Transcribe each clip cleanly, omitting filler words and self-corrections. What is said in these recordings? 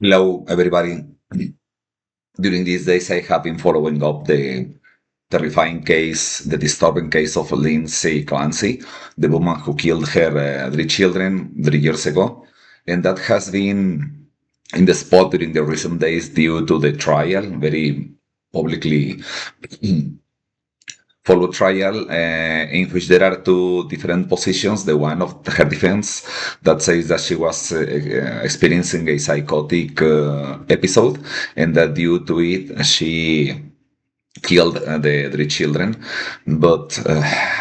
Hello, everybody. During these days, I have been following up the terrifying case, the disturbing case of Lindsay Clancy, the woman who killed her 3 children 3 years ago. And that has been in the spot during the recent days due to the trial, very publicly follow trial in which there are two different positions. The one of her defense that says that she was experiencing a psychotic episode and that due to it she killed the 3 children. But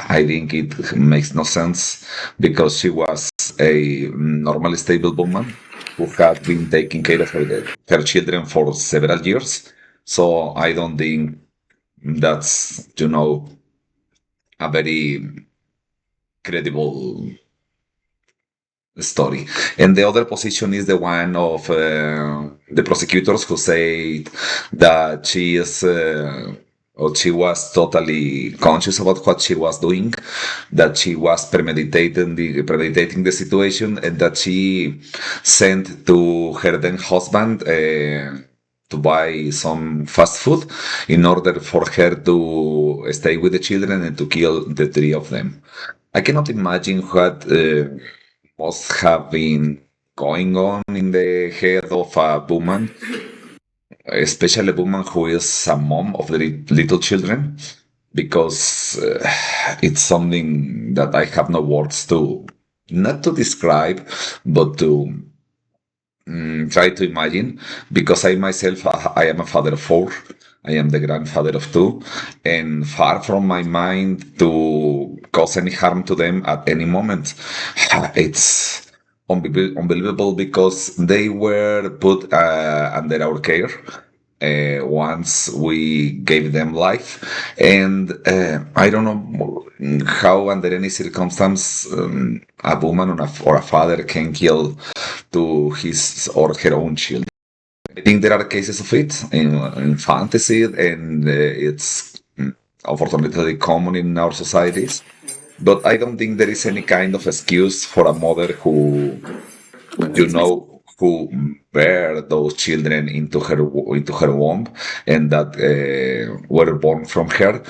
I think it makes no sense because she was a normally stable woman who had been taking care of her children for several years. So I don't think that's, a very credible story. And the other position is the one of the prosecutors who say that she is. Or she was totally conscious about what she was doing, that she was premeditating the situation, and that she sent to her then husband to buy some fast food in order for her to stay with the children and to kill the three of them. I cannot imagine what must have been going on in the head of a woman, especially a woman who is a mom of the little children, because it's something that I have no words to, not to describe, but to try to imagine, because I myself, I am a father of four. I am the grandfather of two, and far from my mind to cause any harm to them at any moment. It's unbelievable because they were put under our care once we gave them life. And I don't know how, under any circumstance, a woman or a father can kill to his or her own children. I think there are cases of it in fantasy, and it's unfortunately common in our societies. But I don't think there is any kind of excuse for a mother who bear those children into her womb and that were born from her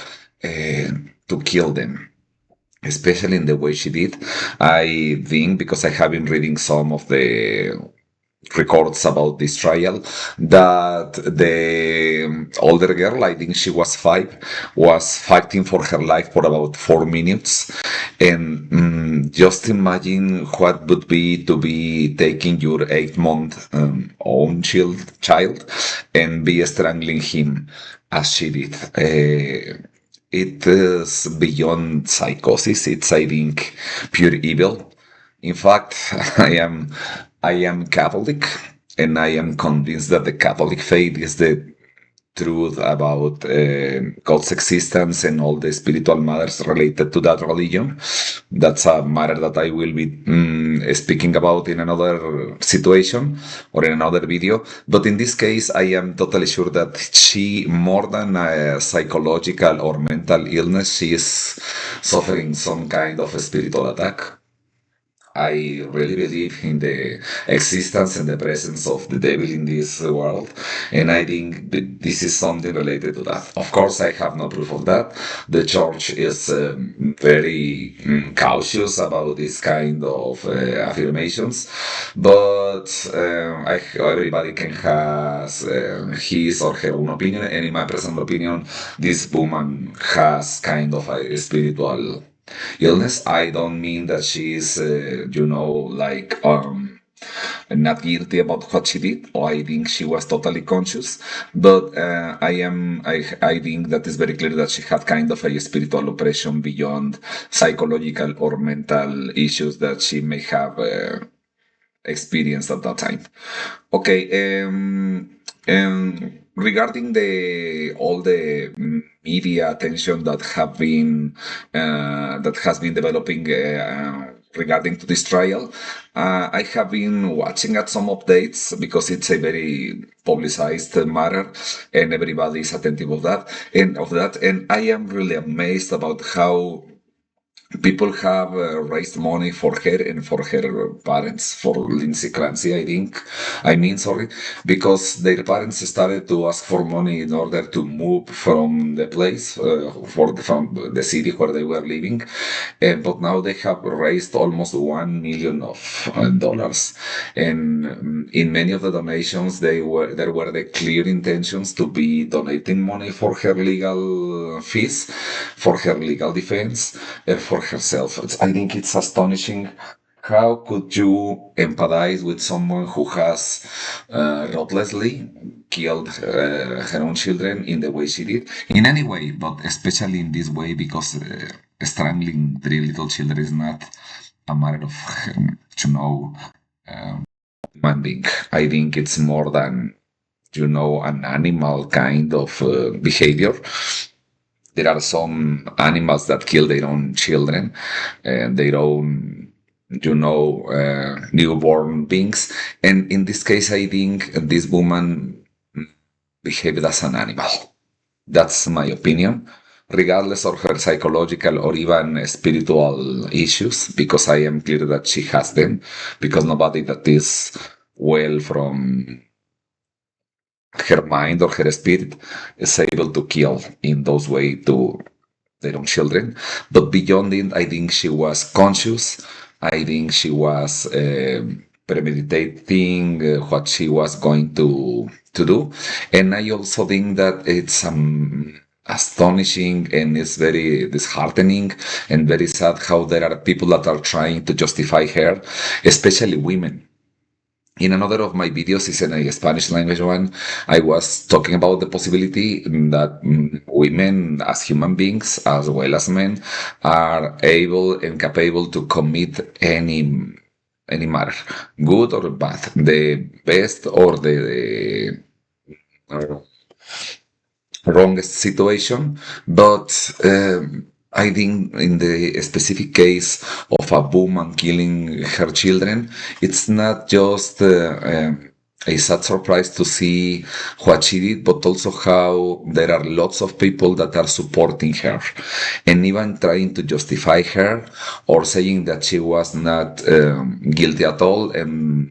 to kill them, especially in the way she did. I think, because I have been reading some of the records about this trial, that the older girl, I think she was 5, was fighting for her life for about 4 minutes. And just imagine what would be to be taking your 8-month own child and be strangling him as she did. It is beyond psychosis. It's, I think, pure evil. In fact, I am Catholic, and I am convinced that the Catholic faith is the truth about God's existence and all the spiritual matters related to that religion. That's a matter that I will be speaking about in another situation or in another video. But in this case, I am totally sure that she, more than a psychological or mental illness, she is suffering some kind of a spiritual attack. I really believe in the existence and the presence of the devil in this world, and I think this is something related to that. Of course, I have no proof of that. The church is very cautious about this kind of affirmations, but everybody can have his or her own opinion, and in my personal opinion, this woman has kind of a spiritual illness. I don't mean that she's, not guilty about what she did, or I think she was totally conscious. But I think that it's very clear that she had kind of a spiritual oppression beyond psychological or mental issues that she may have experienced at that time. Okay, regarding the all the media attention that has been developing regarding to this trial, I have been watching at some updates because it's a very publicized matter, and everybody is attentive of that, and I am really amazed about how people have raised money for her and for her parents, for Lindsay Clancy, sorry, because their parents started to ask for money in order to move from the place, from the city where they were living. But now they have raised almost 1 million of dollars. And in many of the donations, there were the clear intentions to be donating money for her legal fees, for her legal defense, for herself. I think it's astonishing. How could you empathize with someone who has ruthlessly killed her own children in the way she did? In any way, but especially in this way, because strangling three little children is not a matter of, human being. I think it's more than, an animal kind of behavior. There are some animals that kill their own children and their own, newborn beings. And in this case, I think this woman behaved as an animal. That's my opinion, regardless of her psychological or even spiritual issues, because I am clear that she has them, because nobody that is well from her mind or her spirit is able to kill in those way to their own children. But beyond it, I think she was conscious. I think she was premeditating what she was going to do. And I also think that it's astonishing and it's very disheartening and very sad how there are people that are trying to justify her, especially women. In another of my videos, is in a Spanish language one, I was talking about the possibility that women, as human beings, as well as men, are able and capable to commit any matter, good or bad, the best or the wrongest situation. But I think in the specific case of a woman killing her children, it's not just a sad surprise to see what she did, but also how there are lots of people that are supporting her and even trying to justify her or saying that she was not guilty at all, and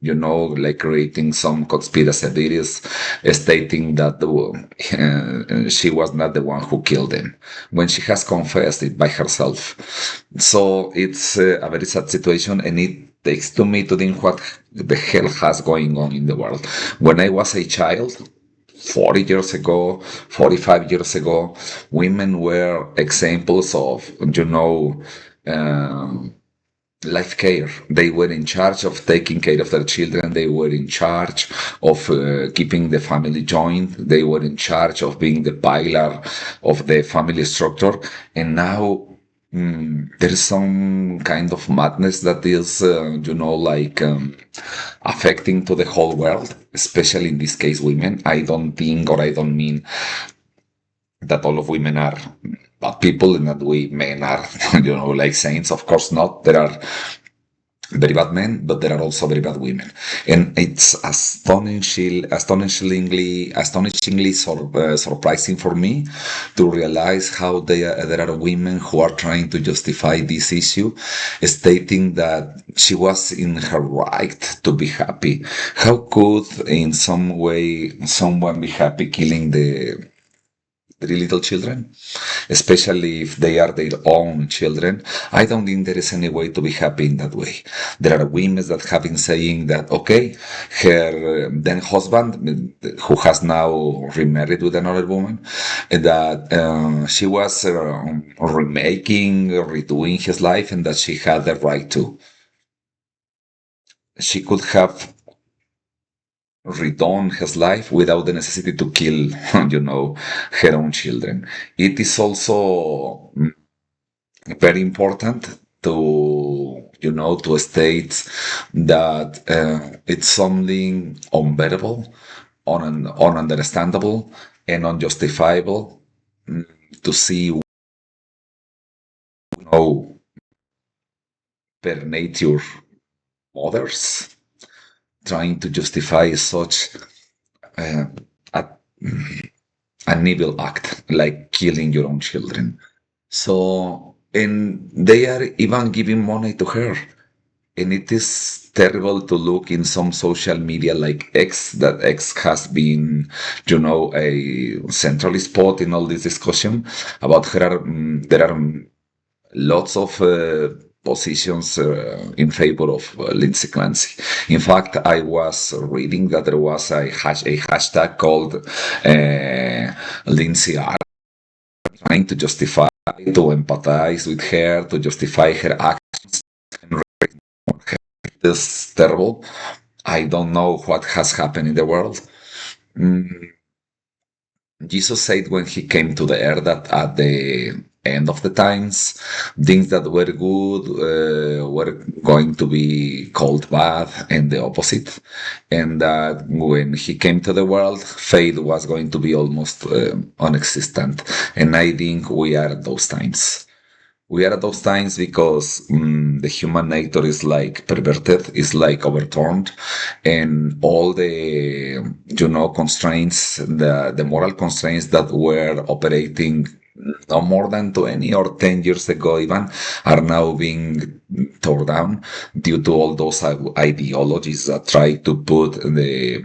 like creating some conspiracy theories stating that she was not the one who killed them when she has confessed it by herself. So it's a very sad situation, and it takes to me to think what the hell has going on in the world. When I was a child, 40 years ago, 45 years ago, women were examples of, life care. They were in charge of taking care of their children. They were in charge of keeping the family joined. They were in charge of being the pillar of the family structure. And now there is some kind of madness that is, affecting to the whole world, especially in this case, women. I don't think, or I don't mean that all of women are bad people and that we men are, like saints. Of course not. There are very bad men, but there are also very bad women. And it's astonishingly surprising for me to realize how there are women who are trying to justify this issue, stating that she was in her right to be happy. How could, in some way, someone be happy killing the three little children, especially if they are their own children? I don't think there is any way to be happy in that way. There are women that have been saying that, okay, her then husband, who has now remarried with another woman, that she was remaking, redoing his life, and that she had the right to. She could have redone his life without the necessity to kill, her own children. It is also very important to state that it's something unbearable, ununderstandable, and unjustifiable to see, per nature mothers trying to justify such uh, a, an evil act like killing your own children. So and they are even giving money to her. And it is terrible to look in some social media like X, that X has been, a central spot in all this discussion about her. There are lots of positions in favor of Lindsay Clancy. In fact, I was reading that there was a hashtag called Lindsay R, trying to justify, to empathize with her, to justify her actions. And it is terrible. I don't know what has happened in the world. Mm, Jesus said when he came to the earth that at the end of the times, things that were good were going to be called bad and the opposite. And that when he came to the world, faith was going to be almost non-existent. And I think we are at those times. We are at those times because the human nature is like perverted, is like overturned, and all the constraints, the moral constraints that were operating no more than 20 or 10 years ago even are now being torn down due to all those ideologies that try to put the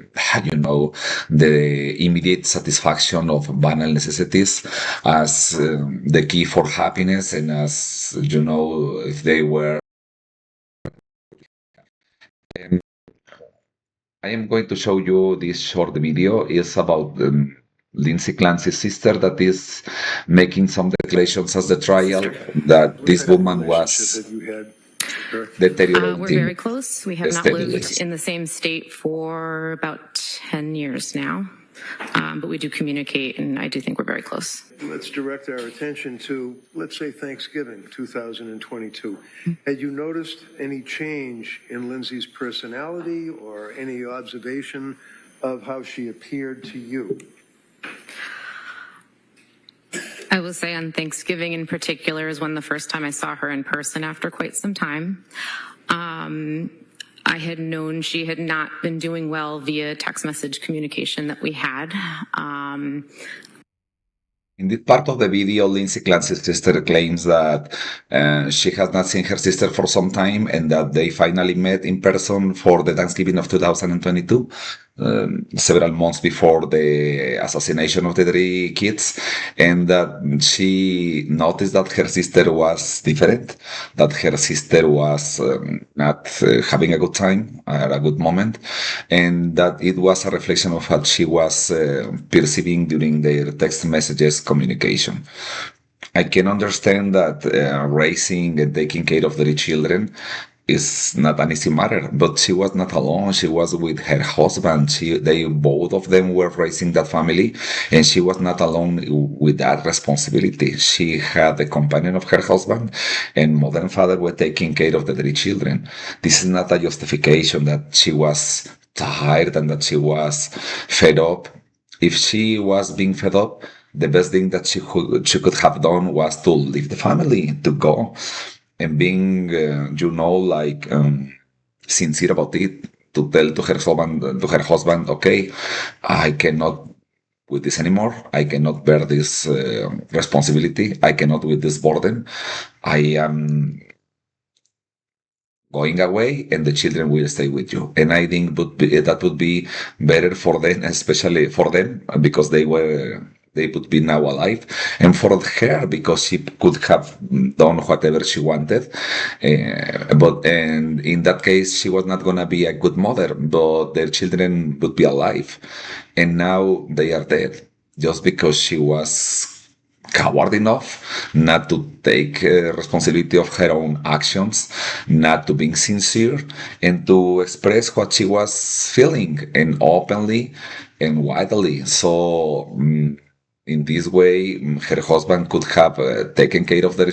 immediate satisfaction of banal necessities as the key for happiness, and as if they were. And I am going to show you this short video. It's about Lindsay Clancy's sister that is making some declarations as the trial that this woman was deteriorating. We're very close. We have not steadily. lived in the same state for about 10 years now, but we do communicate, and I do think we're very close. Let's direct our attention to, let's say, Thanksgiving 2022. Had you noticed any change in Lindsay's personality or any observation of how she appeared to you? I will say on Thanksgiving in particular is when the first time I saw her in person after quite some time. I had known she had not been doing well via text message communication that we had. In this part of the video, Lindsay Clancy's sister claims that she has not seen her sister for some time and that they finally met in person for the Thanksgiving of 2022, several months before the assassination of the three kids, and that she noticed that her sister was different, that her sister was not having a good time or a good moment, and that it was a reflection of what she was perceiving during their text messages communication. I can understand that raising and taking care of the children is not an easy matter, but she was not alone. She was with her husband. They both of them were raising that family, and she was not alone with that responsibility. She had the companion of her husband, and mother and father were taking care of the three children. This is not a justification that she was tired and that she was fed up. If she was being fed up, the best thing that she could have done was to leave the family, to go, and being, sincere about it, to tell to her husband, okay, I cannot with this anymore. I cannot bear this responsibility. I cannot with this burden. I am going away, and the children will stay with you. And I think that would be better for them, especially for them, because they would be now alive, and for her because she could have done whatever she wanted. And in that case, she was not gonna be a good mother, but their children would be alive, and now they are dead just because she was coward enough not to take responsibility of her own actions, not to be sincere, and to express what she was feeling, and openly and widely. So in this way, her husband could have taken care of their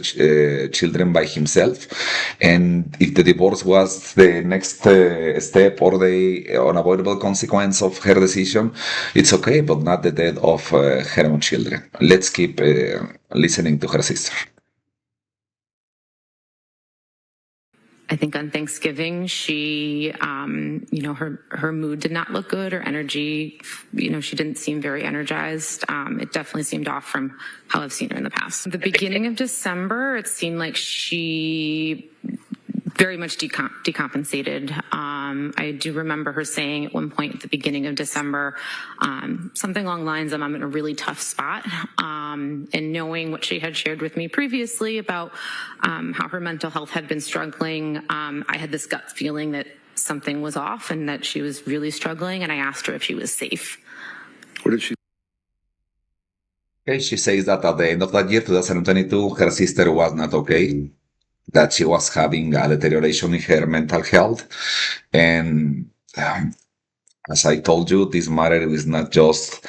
children by himself. And if the divorce was the next step or the unavoidable consequence of her decision, it's okay, but not the death of her own children. Let's keep listening to her sister. I think on Thanksgiving, she, her mood did not look good. Her energy, she didn't seem very energized. It definitely seemed off from how I've seen her in the past. The beginning of December, it seemed like she very much decompensated. I do remember her saying at one point at the beginning of December, something along the lines of, I'm in a really tough spot. And knowing what she had shared with me previously about how her mental health had been struggling, I had this gut feeling that something was off and that she was really struggling, and I asked her if she was safe. What did she? Okay, she says that at the end of that year, 2022, her sister was not okay, that she was having a deterioration in her mental health. And as I told you, this matter is not just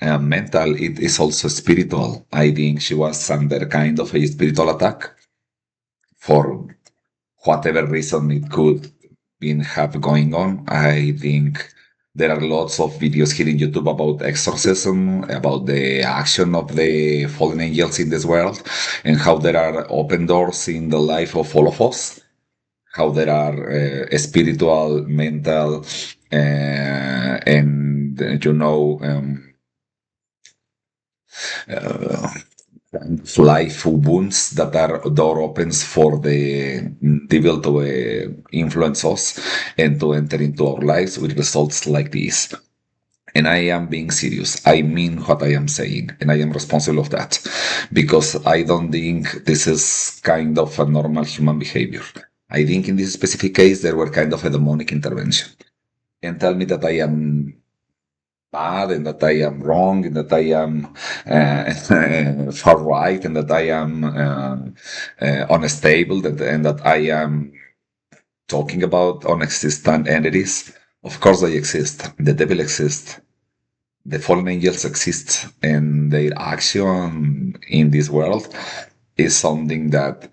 mental, it is also spiritual. I think she was under kind of a spiritual attack for whatever reason it could have going on. I think there are lots of videos here in YouTube about exorcism, about the action of the fallen angels in this world, and how there are open doors in the life of all of us, how there are spiritual, mental, and life wounds that are door opens for the devil to influence us and to enter into our lives with results like this. And I am being serious. I mean what I am saying, and I am responsible of that, because I don't think this is kind of a normal human behavior. I think in this specific case, there were kind of a demonic intervention. And tell me that I am bad and that I am wrong and that I am far right and that I am unstable and that I am talking about non-existent entities. Of course they exist. The devil exists. The fallen angels exist, and their action in this world is something that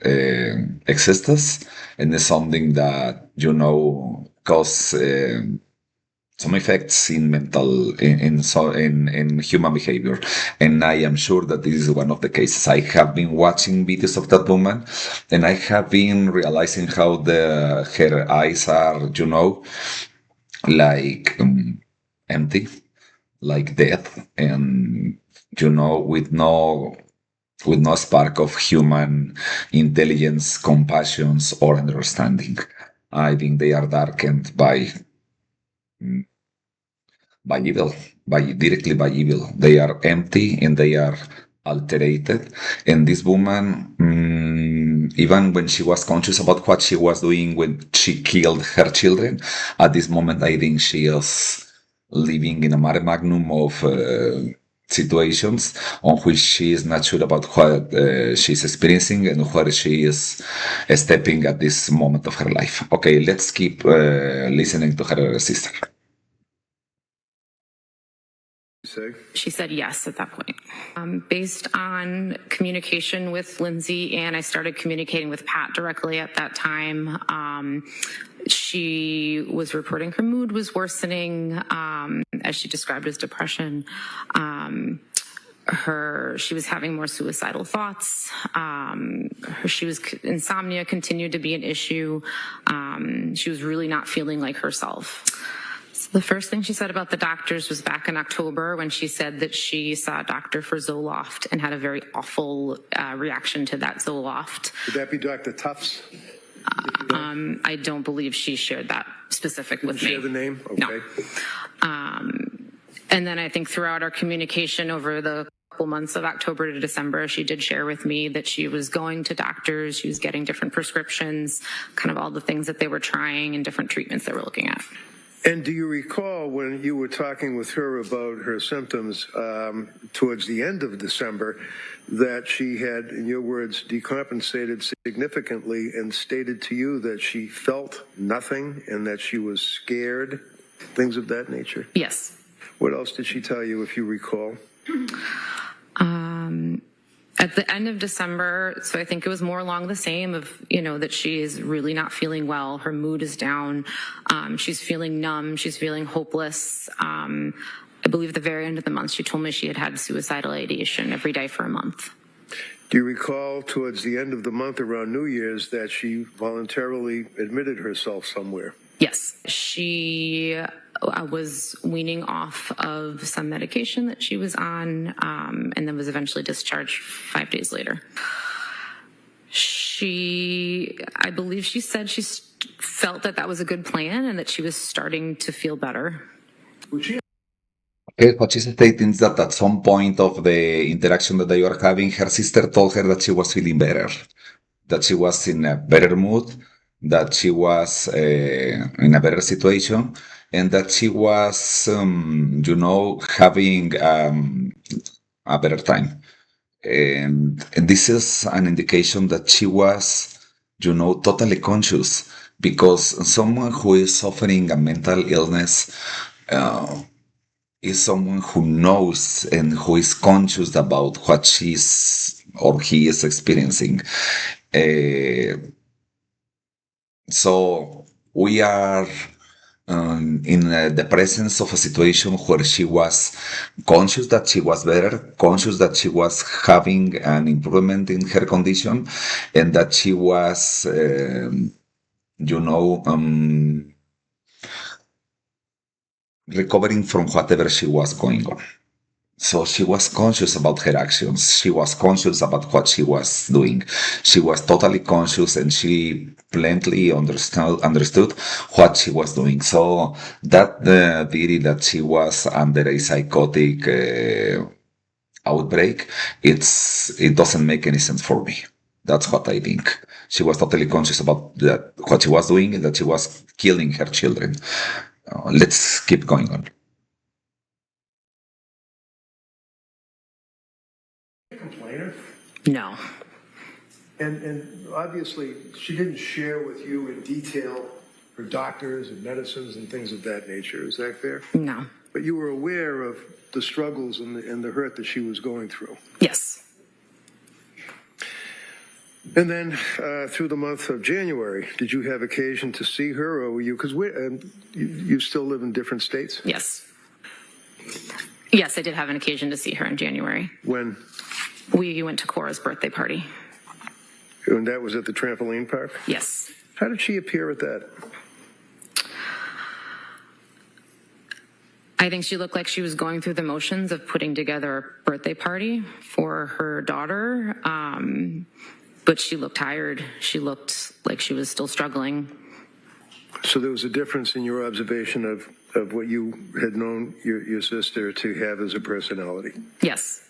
exists and is something that, cause some effects in mental, in human behavior. And I am sure that this is one of the cases. I have been watching videos of that woman, and I have been realizing how her eyes are, like empty, like death, and with no spark of human intelligence, compassion, or understanding. I think they are darkened by evil, directly by evil. They are empty and they are alterated. And this woman, even when she was conscious about what she was doing when she killed her children, at this moment I think she is living in a mare magnum of situations on which she is not sure about what she's experiencing and where she is stepping at this moment of her life. Okay, let's keep listening to her sister. She said yes at that point. Based on communication with Lindsay, and I started communicating with Pat directly at that time, she was reporting her mood was worsening, as she described as depression. She was having more suicidal thoughts. Insomnia continued to be an issue. She was really not feeling like herself. So the first thing she said about the doctors was back in October when she said that she saw a doctor for Zoloft and had a very awful reaction to that Zoloft. Would that be Dr. Tufts? I don't believe she shared that specific with me. Share the name? Okay. No. And then I think throughout our communication over the couple months of October to December, she did share with me that she was going to doctors, she was getting different prescriptions, kind of all the things that they were trying and different treatments they were looking at. And do you recall when you were talking with her about her symptoms towards the end of December that she had, in your words, decompensated significantly and stated to you that she felt nothing and that she was scared, things of that nature? Yes. What else did she tell you, if you recall? At the end of December, so I think it was more along the same of, that she is really not feeling well. Her mood is down. She's feeling numb. She's feeling hopeless. I believe at the very end of the month, she told me she had suicidal ideation every day for a month. Do you recall towards the end of the month around New Year's that she voluntarily admitted herself somewhere? Yes, she was weaning off of some medication that she was on, and then was eventually discharged 5 days later. I believe she said she felt that was a good plan and that she was starting to feel better. Okay, what she's stating is that at some point of the interaction that they were having, her sister told her that she was feeling better, that she was in a better mood, that she was in a better situation, and that she was, having a better time. And this is an indication that she was, totally conscious, because someone who is suffering a mental illness is someone who knows and who is conscious about what she's or he is experiencing. So we are in the presence of a situation where she was conscious that she was better, conscious that she was having an improvement in her condition, and that she was, recovering from whatever she was going on. So she was conscious about her actions. She was conscious about what she was doing. She was totally conscious, and she plainly understood what she was doing. So that theory that she was under a psychotic outbreak, it doesn't make any sense for me. That's what I think. She was totally conscious about what she was doing, and that she was killing her children. Let's keep going on. Complainer? No. And obviously, she didn't share with you in detail her doctors and medicines and things of that nature. Is that fair? No. But you were aware of the struggles and the hurt that she was going through. Yes. And then through the month of January, did you have occasion to see her, or were you? Because you still live in different states. Yes. Yes, I did have an occasion to see her in January. When? We went to Cora's birthday party. And that was at the trampoline park? Yes. How did she appear at that? I think she looked like she was going through the motions of putting together a birthday party for her daughter. But she looked tired. She looked like she was still struggling. So there was a difference in your observation of what you had known your sister to have as a personality? Yes.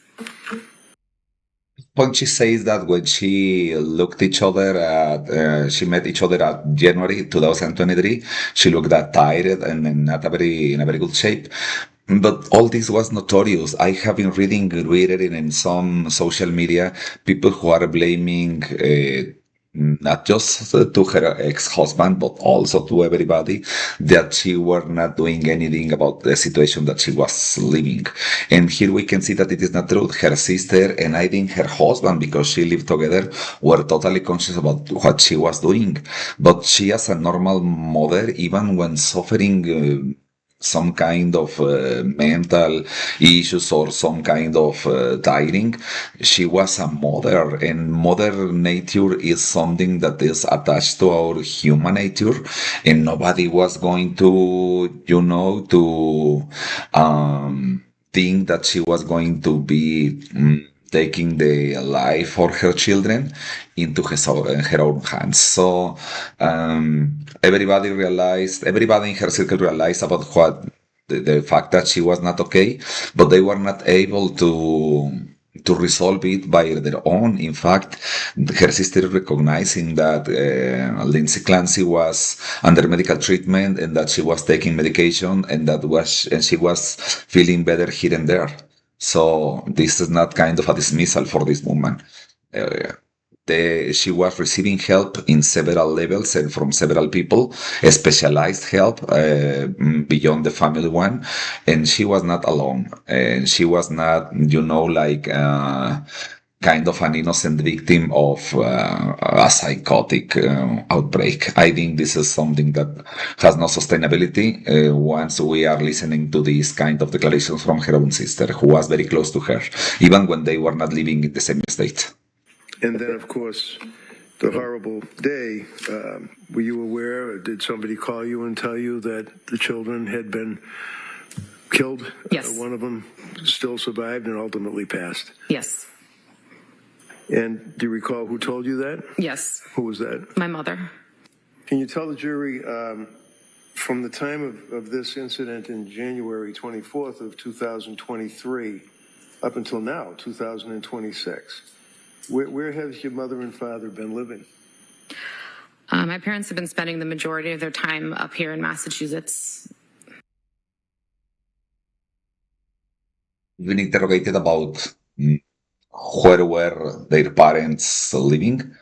Point she says that when she looked each other at, she met each other at January 2023, she looked that tired and in a very good shape. But all this was notorious. I have been reading in some social media people who are blaming not just to her ex-husband, but also to everybody, that she were not doing anything about the situation that she was living. And here we can see that it is not true. Her sister and I think her husband, because she lived together, were totally conscious about what she was doing. But she, as a normal mother, even when suffering some kind of mental issues or some kind of tiring, she was a mother, and mother nature is something that is attached to our human nature, and nobody was going to, think that she was going to be taking the life for her children into her own hands. So everybody in her circle realized about what the fact that she was not okay, but they were not able to resolve it by their own. In fact, her sister recognizing that Lindsay Clancy was under medical treatment and that she was taking medication and she was feeling better here and there. So this is not kind of a dismissal for this woman. She was receiving help in several levels and from several people, specialized help beyond the family one, and she was not alone. And she was not, kind of an innocent victim of a psychotic outbreak. I think this is something that has no sustainability once we are listening to these kind of declarations from her own sister, who was very close to her, even when they were not living in the same state. And then, of course, the horrible day. Were you aware, or did somebody call you and tell you that the children had been killed? Yes. One of them still survived and ultimately passed. Yes. And do you recall who told you that? Yes. Who was that? My mother. Can you tell the jury, from the time of this incident in January 24th of 2023 up until now, 2026, where has your mother and father been living? My parents have been spending the majority of their time up here in Massachusetts. When interrogated about where were their parents living,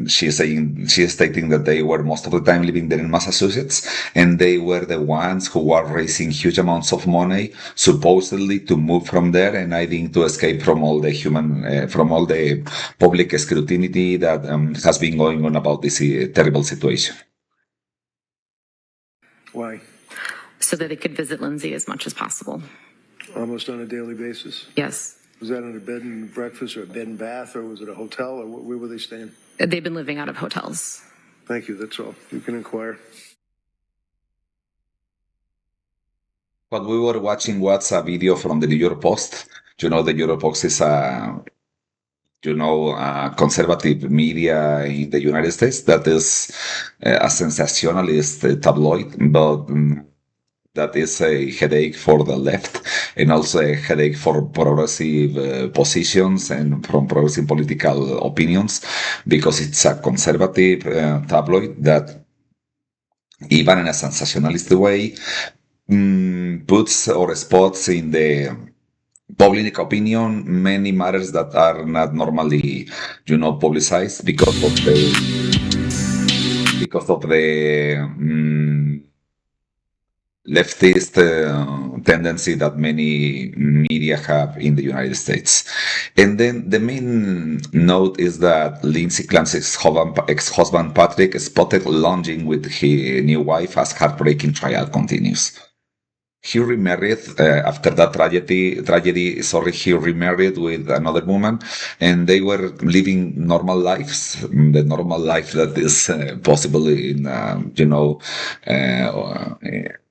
she is stating that they were most of the time living there in Massachusetts, and they were the ones who were raising huge amounts of money, supposedly to move from there, and I think to escape from all the from all the public scrutiny that has been going on about this terrible situation. Why? So that they could visit Lindsay as much as possible. Almost on a daily basis? Yes. Was that on a bed and breakfast or a bed and bath, or was it a hotel, or where were they staying? They've been living out of hotels. Thank you, that's all. You can inquire. What we were watching was a video from the New York Post. The New York Post is a conservative media in the United States that is a sensationalist tabloid, but that is a headache for the left and also a headache for progressive positions and from progressive political opinions, because it's a conservative tabloid that, even in a sensationalist way, puts or spots in the public opinion many matters that are not normally, publicized because of the leftist tendency that many media have in the United States. And then the main note is that Lindsay Clancy's ex-husband Patrick is spotted lunging with his new wife as heartbreaking trial continues. He remarried after that tragedy. He remarried with another woman, and they were living normal lives, the normal life that is possible in,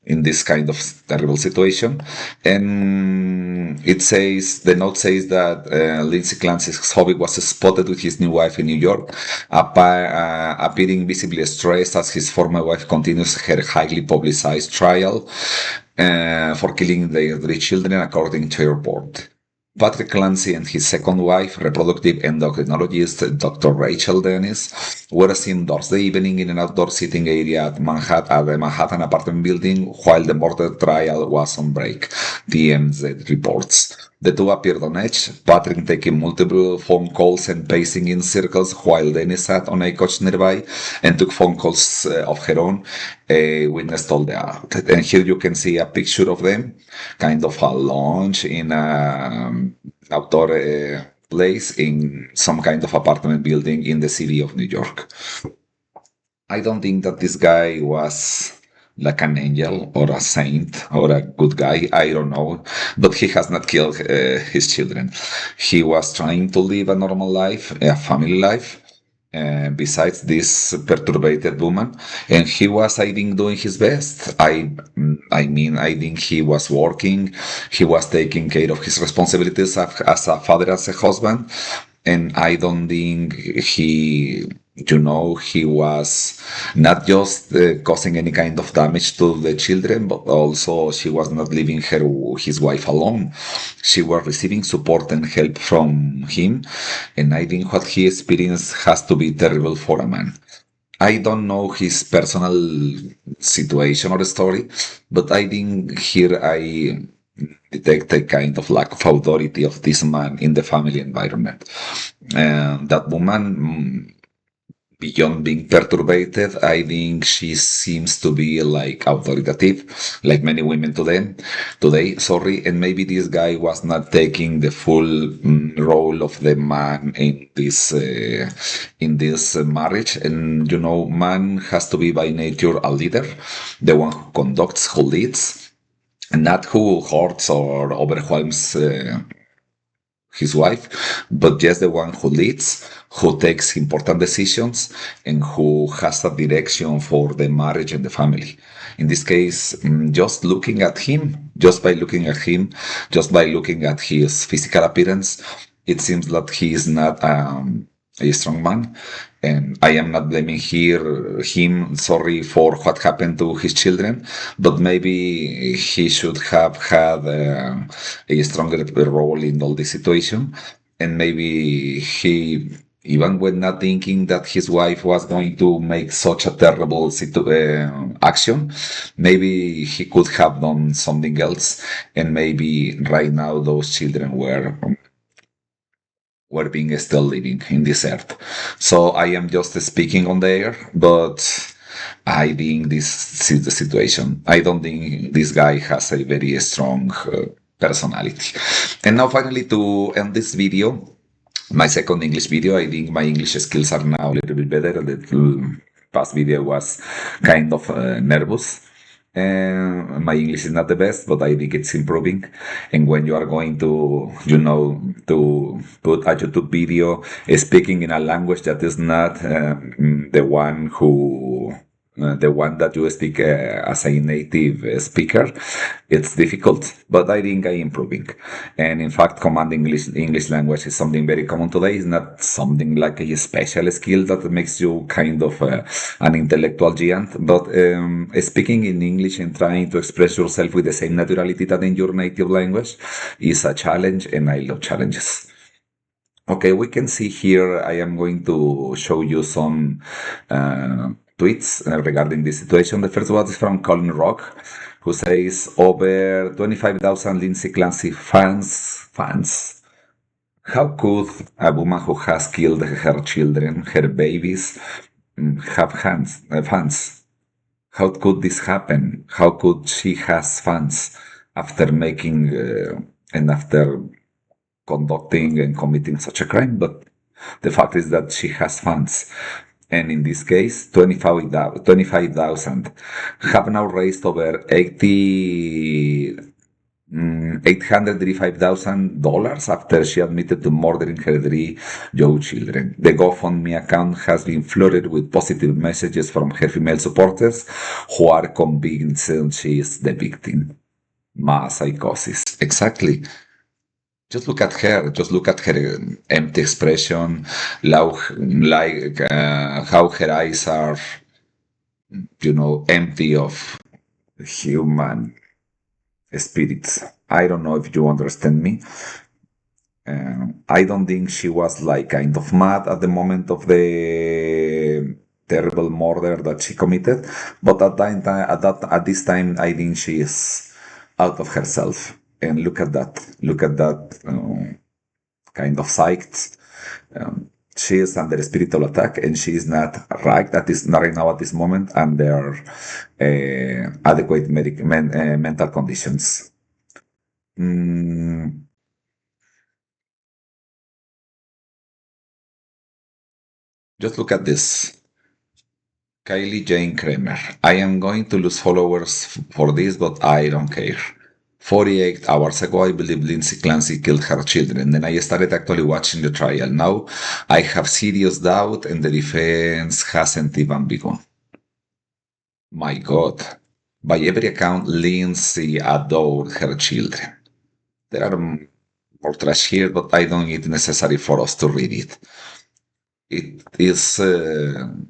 in this kind of terrible situation. And the note says that Lindsay Clancy's hobby was spotted with his new wife in New York, appearing visibly stressed as his former wife continues her highly publicized trial for killing their 3 children, according to a report. Patrick Clancy and his second wife, reproductive endocrinologist Dr. Rachel Dennis, were seen Thursday evening in an outdoor sitting area at the Manhattan apartment building while the murder trial was on break, TMZ reports. The two appeared on edge, Patrick taking multiple phone calls and pacing in circles while Dennis sat on a couch nearby and took phone calls of her own. A witness told the art. And here you can see a picture of them, kind of a lounge in an outdoor place in some kind of apartment building in the city of New York. I don't think that this guy was like an angel or a saint or a good guy. I don't know. But he has not killed his children. He was trying to live a normal life, a family life, besides this perturbated woman. And he was, I think, doing his best. I think he was working. He was taking care of his responsibilities as a father, as a husband. And I don't think he was not just causing any kind of damage to the children, but also she was not leaving his wife alone. She was receiving support and help from him. And I think what he experienced has to be terrible for a man. I don't know his personal situation or story, but I think here I detect a kind of lack of authority of this man in the family environment. And that woman, beyond being perturbated, I think she seems to be like authoritative, like many women today. And maybe this guy was not taking the full role of the man in this marriage. And man has to be by nature a leader, the one who conducts, who leads, and not who hurts or overwhelms his wife, but just the one who leads, who takes important decisions, and who has a direction for the marriage and the family. In this case, just looking at him, just by looking at his physical appearance, it seems that he is not a strong man. And I am not blaming here him, sorry for what happened to his children, but maybe he should have had a stronger role in all this situation. And maybe he, even when not thinking that his wife was going to make such a terrible action, maybe he could have done something else. And maybe right now those children were being still living in this earth. So I am just speaking on the air, but I think this is the situation. I don't think this guy has a very strong personality. And now finally to end this video, my second English video, I think my English skills are now a little bit better. The past video was kind of nervous. And my English is not the best, but I think it's improving. And when you are going to, to put a YouTube video speaking in a language that is not the one that you speak as a native speaker, it's difficult, but I think I'm improving. And in fact, command English language is something very common today. It's not something like a special skill that makes you kind of an intellectual giant, but speaking in English and trying to express yourself with the same naturality that in your native language is a challenge, and I love challenges. Okay, we can see here, I am going to show you some tweets regarding this situation. The first one is from Colin Rock, who says, over 25,000 Lindsay Clancy fans. How could a woman who has killed her children, her babies, have fans? How could this happen? How could she has fans after making and after conducting and committing such a crime? But the fact is that she has fans. And in this case, 25,000 have now raised over $835,000 after she admitted to murdering her three young children. The GoFundMe account has been flooded with positive messages from her female supporters who are convinced she is the victim. Mass psychosis. Exactly. Just look at her. Just look at her empty expression, how her eyes are, empty of human spirits. I don't know if you understand me. I don't think she was like kind of mad at the moment of the terrible murder that she committed, but at this time, I think she is out of herself. And look at that. Look at that kind of psyched. She is under spiritual attack, and she is not right now at this moment under adequate mental conditions. Just look at this. Kylie Jane Kramer. I am going to lose followers for this, but I don't care. 48 hours ago, I believe Lindsay Clancy killed her children. Then I started actually watching the trial. Now I have serious doubt, and the defense hasn't even begun. My God. By every account, Lindsay adored her children. There are more trash here, but I don't think it's necessary for us to read it. It is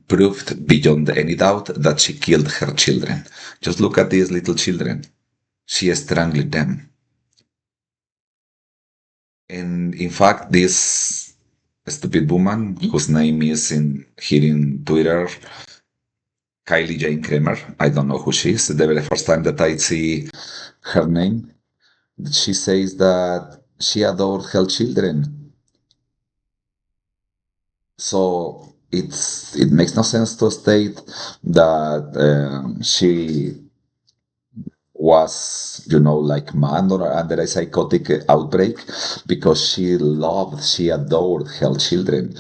proved beyond any doubt that she killed her children. Just look at these little children. She strangled them. And in fact, this stupid woman, whose name is here in Twitter, Kylie Jane Kramer, I don't know who she is. The very first time that I see her name, she says that she adored her children. So it makes no sense to state that she was, like mad or under a psychotic outbreak, because she adored her children.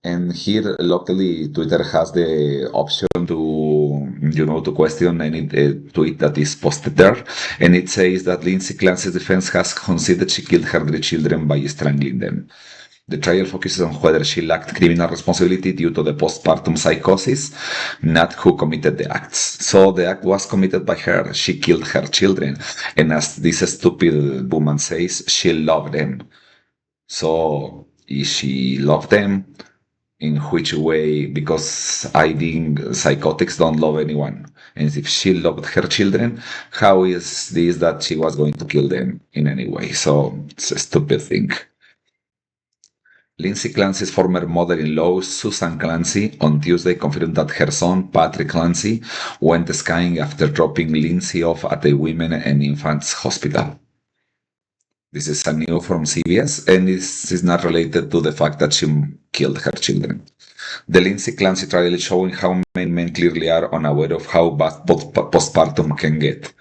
And here, locally, Twitter has the option to question any tweet that is posted there. And it says that Lindsay Clancy's defense has conceded she killed her three children by strangling them. The trial focuses on whether she lacked criminal responsibility due to the postpartum psychosis, not who committed the acts. So the act was committed by her. She killed her children. And as this stupid woman says, she loved them. So if she loved them, in which way? Because I think psychotics don't love anyone. And if she loved her children, how is this that she was going to kill them in any way? So it's a stupid thing. Lindsay Clancy's former mother-in-law, Susan Clancy, on Tuesday confirmed that her son, Patrick Clancy, went skiing after dropping Lindsay off at the Women and Infants Hospital. This is a news from CBS, and this is not related to the fact that she killed her children. The Lindsay Clancy trial is showing how many men clearly are unaware of how bad postpartum can get.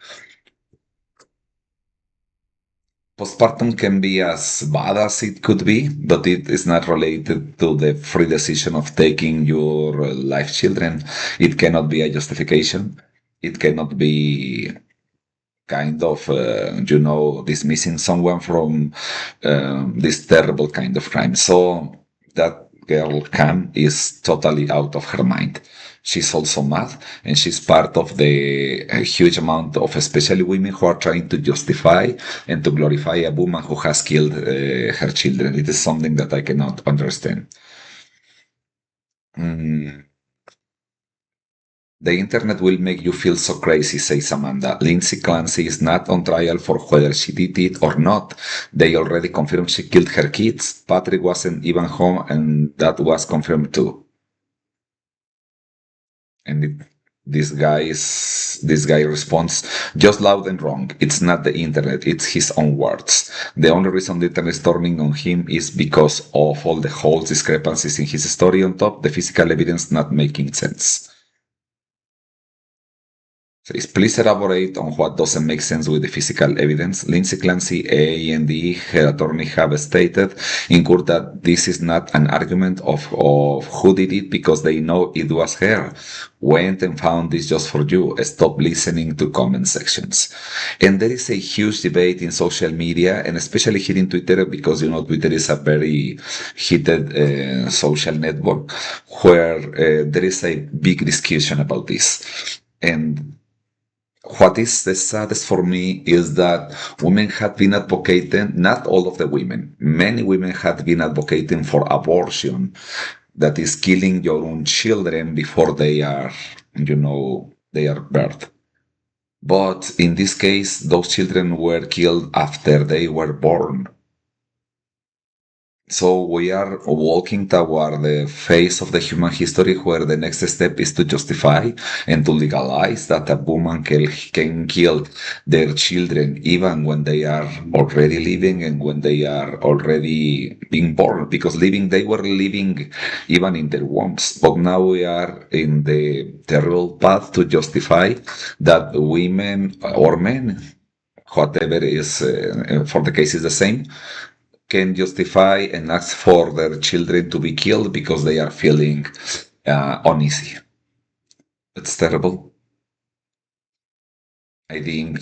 Postpartum can be as bad as it could be, but it is not related to the free decision of taking your life children. It cannot be a justification. It cannot be kind of, dismissing someone from this terrible kind of crime. So that girl Cam is totally out of her mind. She's also mad, and she's part of the huge amount of especially women who are trying to justify and to glorify a woman who has killed her children. It is something that I cannot understand. The internet will make you feel so crazy, says Amanda. Lindsay Clancy is not on trial for whether she did it or not. They already confirmed she killed her kids. Patrick wasn't even home, and that was confirmed too. And this guy responds, just loud and wrong. It's not the internet, it's his own words. The only reason the internet is turning on him is because of all the holes, discrepancies in his story on top, the physical evidence not making sense. Says, please elaborate on what doesn't make sense with the physical evidence. Lindsay Clancy, A&E, her attorney have stated in court that this is not an argument of who did it because they know it was her. Went and found this just for you. Stop listening to comment sections. And there is a huge debate in social media, and especially here in Twitter, because, Twitter is a very heated social network where there is a big discussion about this. And what is the saddest for me is that women had been advocating, not all of the women, many women had been advocating for abortion, that is killing your own children before they are, they are birthed. But in this case, those children were killed after they were born. So we are walking toward the phase of the human history where the next step is to justify and to legalize that a woman can kill their children even when they are already living and when they are already being born, because they were living even in their wombs. But now we are in the terrible path to justify that women or men, whatever is, for the case is the same, can justify and ask for their children to be killed because they are feeling uneasy. It's terrible. I think,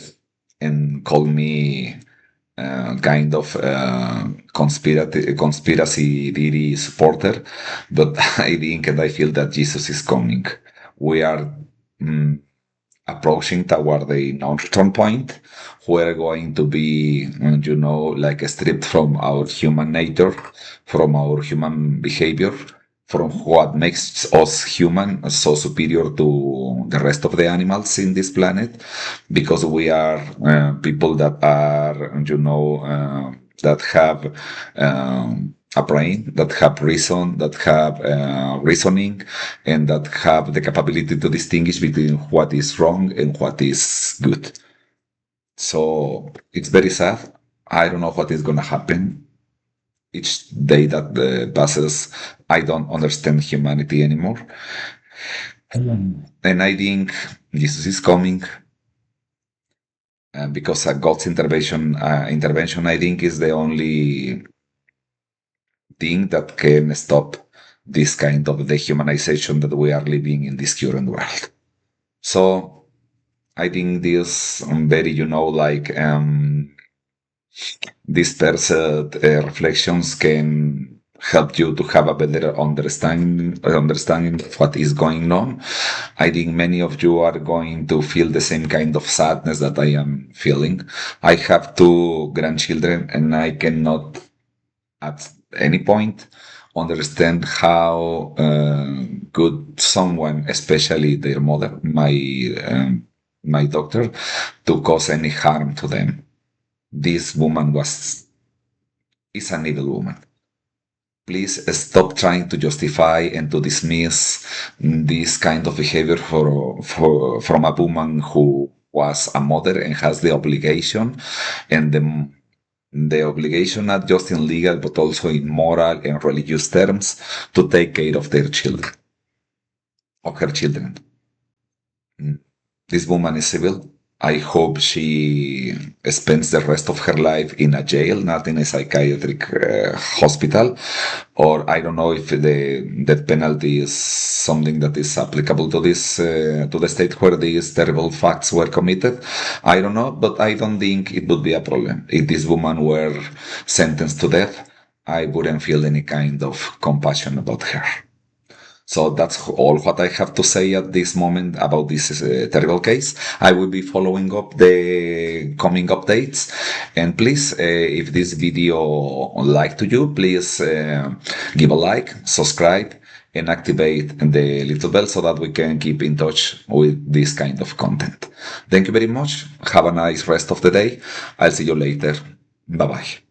and call me kind of conspiracy theory supporter, but I think and I feel that Jesus is coming. We are approaching toward the non-return point. We're going to be, like stripped from our human nature, from our human behavior, from what makes us human, so superior to the rest of the animals in this planet, because we are people that are, that have a brain, that have reason, that have reasoning, and that have the capability to distinguish between what is wrong and what is good. So it's very sad. I don't know what is going to happen. Each day that passes, I don't understand humanity anymore. And I think Jesus is coming. Because God's intervention, I think, is the only thing that can stop this kind of dehumanization that we are living in this current world. So I think this very, these person reflections can help you to have a better understanding of what is going on. I think many of you are going to feel the same kind of sadness that I am feeling. I have two grandchildren, and I cannot at any point understand how could someone, especially their mother, my doctor, to cause any harm to them. This woman is an evil woman. Please stop trying to justify and to dismiss this kind of behavior from a woman who was a mother and has the obligation, and the obligation not just in legal but also in moral and religious terms, to take care of their children, of her children. This woman is evil. I hope she spends the rest of her life in a jail, not in a psychiatric hospital. Or I don't know if the death penalty is something that is applicable to this to the state where these terrible facts were committed. I don't know, but I don't think it would be a problem. If this woman were sentenced to death, I wouldn't feel any kind of compassion about her. So that's all what I have to say at this moment about this terrible case. I will be following up the coming updates. And please, if this video liked to you, please give a like, subscribe, and activate the little bell so that we can keep in touch with this kind of content. Thank you very much. Have a nice rest of the day. I'll see you later. Bye-bye.